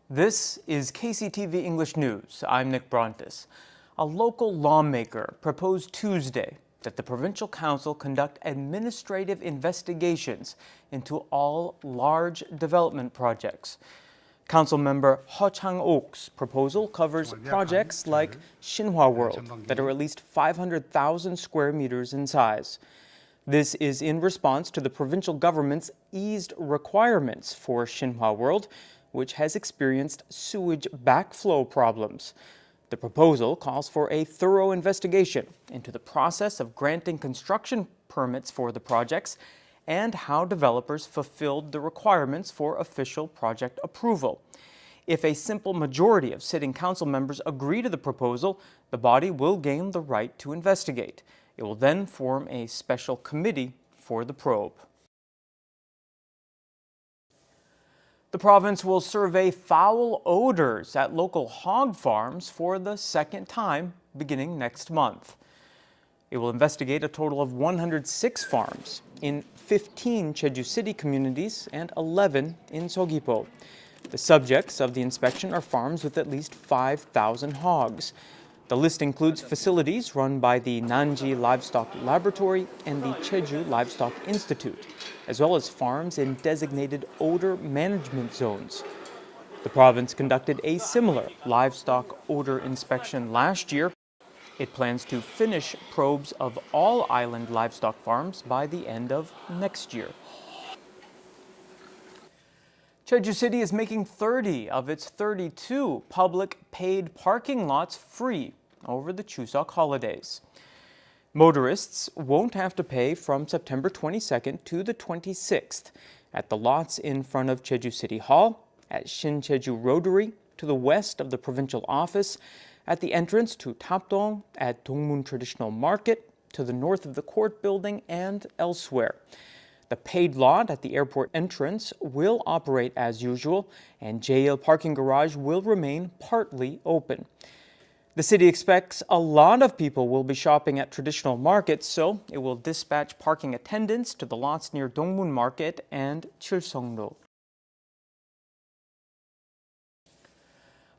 This is KCTV English News. I'm Nick Brontes. A local lawmaker proposed Tuesday that the Provincial Council conduct administrative investigations into all large development projects. Councilmember Chuseok's proposal covers projects like Shinhwa World that are at least 500,000 square meters in size. This is in response to the provincial government's eased requirements for Shinhwa World, which has experienced sewage backflow problems. The proposal calls for a thorough investigation into the process of granting construction permits for the projects and how developers fulfilled the requirements for official project approval. If a simple majority of sitting council members agree to the proposal, the body will gain the right to investigate. It will then form a special committee for the probe. The province will survey foul odors at local hog farms for the second time beginning next month. It will investigate a total of 106 farms in 15 Jeju City communities and 11 in Seogwipo. The subjects of the inspection are farms with at least 5,000 hogs. The list includes facilities run by the Nanji Livestock Laboratory and the Jeju Livestock Institute, as well as farms in designated odor management zones. The province conducted a similar livestock odor inspection last year. It plans to finish probes of all island livestock farms by the end of next year. Jeju City is making 30 of its 32 public paid parking lots free over the Chuseok holidays. Motorists won't have to pay from September 22nd to the 26th at the lots in front of Jeju City Hall, at Shin-Jeju Rotary, to the west of the provincial office, at the entrance to Tapdong, at Dongmun Traditional Market, to the north of the court building, and elsewhere. The paid lot at the airport entrance will operate as usual, and JL parking garage will remain partly open. The city expects a lot of people will be shopping at traditional markets, so it will dispatch parking attendants to the lots near Dongmun Market and Chuseok.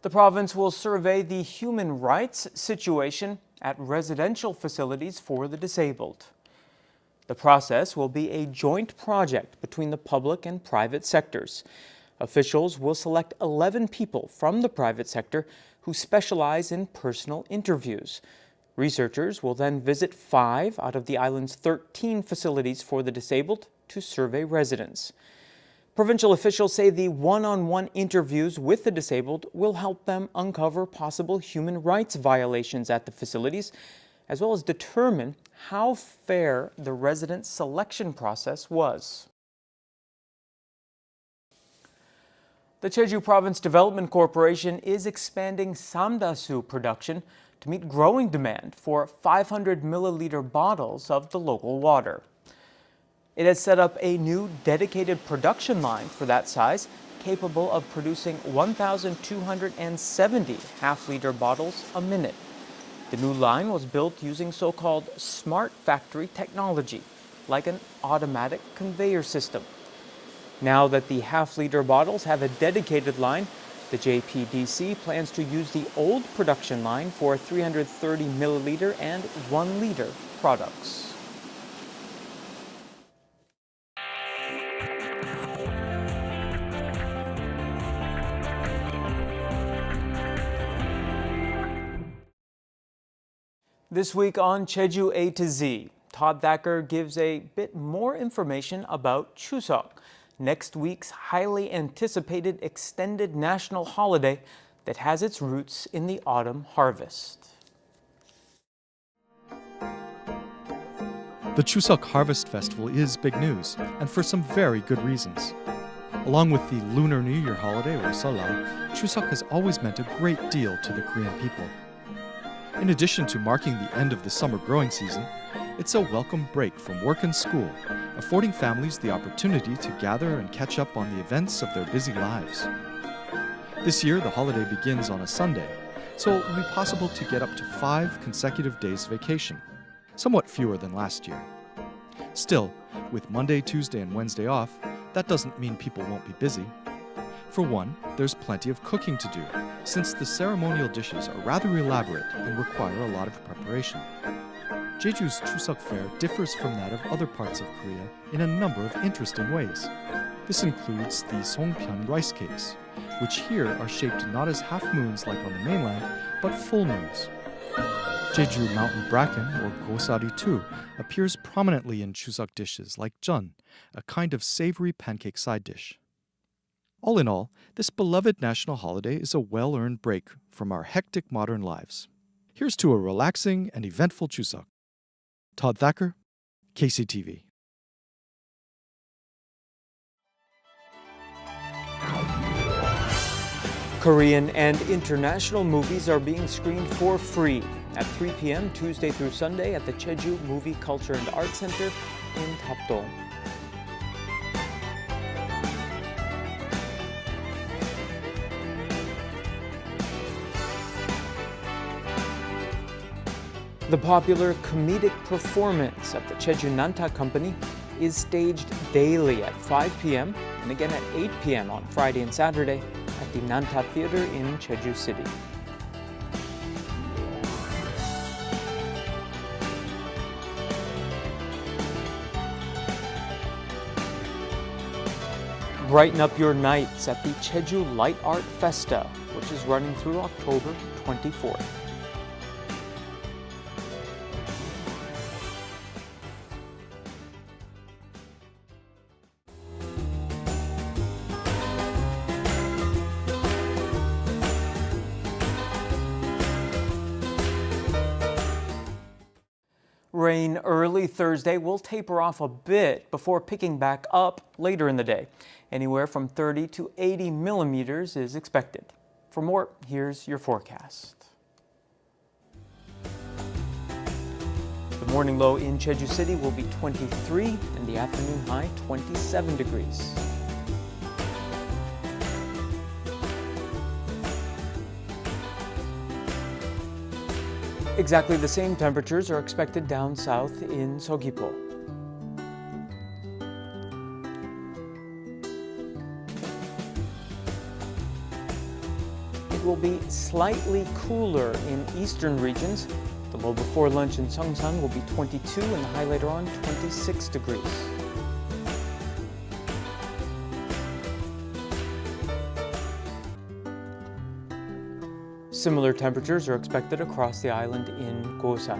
The province will survey the human rights situation at residential facilities for the disabled. The process will be a joint project between the public and private sectors. Officials will select 11 people from the private sector who specialize in personal interviews. Researchers will then visit 5 out of the island's 13 facilities for the disabled to survey residents. Provincial officials say the one-on-one interviews with the disabled will help them uncover possible human rights violations at the facilities, as well as determine how fair the resident selection process was. The Jeju Province Development Corporation is expanding samdasu production to meet growing demand for 500 milliliter bottles of the local water. It has set up a new dedicated production line for that size, capable of producing 1,270 half-liter bottles a minute. The new line was built using so-called smart factory technology, like an automatic conveyor system. Now that the half-liter bottles have a dedicated line, the JPDC plans to use the old production line for 330 milliliter and 1 liter products. This week on Jeju A to Z, Todd Thacker gives a bit more information about Chuseok, next week's highly anticipated extended national holiday that has its roots in the autumn harvest. The Chuseok Harvest Festival is big news, and for some very good reasons. Along with the Lunar New Year holiday, or Seollal, Chuseok has always meant a great deal to the Korean people. In addition to marking the end of the summer growing season, it's a welcome break from work and school, affording families the opportunity to gather and catch up on the events of their busy lives. This year, the holiday begins on a Sunday, so it will be possible to get up to 5 consecutive days vacation, somewhat fewer than last year. Still, with Monday, Tuesday, and Wednesday off, that doesn't mean people won't be busy. For one, there's plenty of cooking to do, since the ceremonial dishes are rather elaborate and require a lot of preparation. Jeju's Chuseok fair differs from that of other parts of Korea in a number of interesting ways. This includes the songpyeon rice cakes, which here are shaped not as half moons like on the mainland, but full moons. Jeju mountain bracken, or gosari too, appears prominently in Chuseok dishes like jeon, a kind of savory pancake side dish. All in all, this beloved national holiday is a well-earned break from our hectic modern lives. Here's to a relaxing and eventful Chuseok. Todd Thacker, KCTV. Korean and international movies are being screened for free at 3 p.m. Tuesday through Sunday at the Jeju Movie Culture and Arts Center in Tapdong. The popular comedic performance of the Jeju Nanta Company is staged daily at 5 p.m. and again at 8 p.m. on Friday and Saturday at the Nanta Theater in Jeju City. Brighten up your nights at the Jeju Light Art Festa, which is running through October 24th. Rain early Thursday will taper off a bit before picking back up later in the day. Anywhere from 30 to 80 millimeters is expected. For more, here's your forecast. The morning low in Jeju City will be 23 and the afternoon high 27 degrees. Exactly the same temperatures are expected down south in Seogwipo. It will be slightly cooler in eastern regions. The low before lunch in Seongsan will be 22 and the high later on 26 degrees. Similar temperatures are expected across the island in Gosan.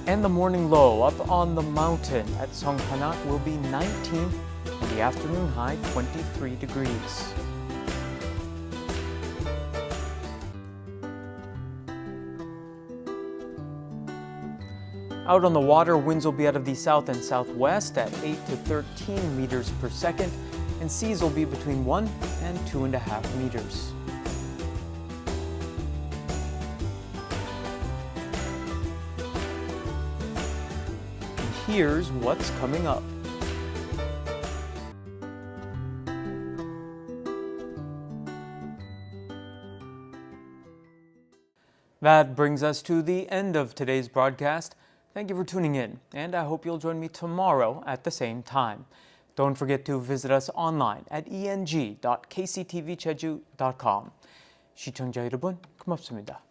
And the morning low up on the mountain at Songpanak will be 19 and the afternoon high 23 degrees. Out on the water, winds will be out of the south and southwest at 8 to 13 meters per second, and seas will be between 1 and 2.5 meters. And here's what's coming up. That brings us to the end of today's broadcast. Thank you for tuning in, and I hope you'll join me tomorrow at the same time. Don't forget to visit us online at eng.kctvjeju.com. 시청자 여러분, 고맙습니다.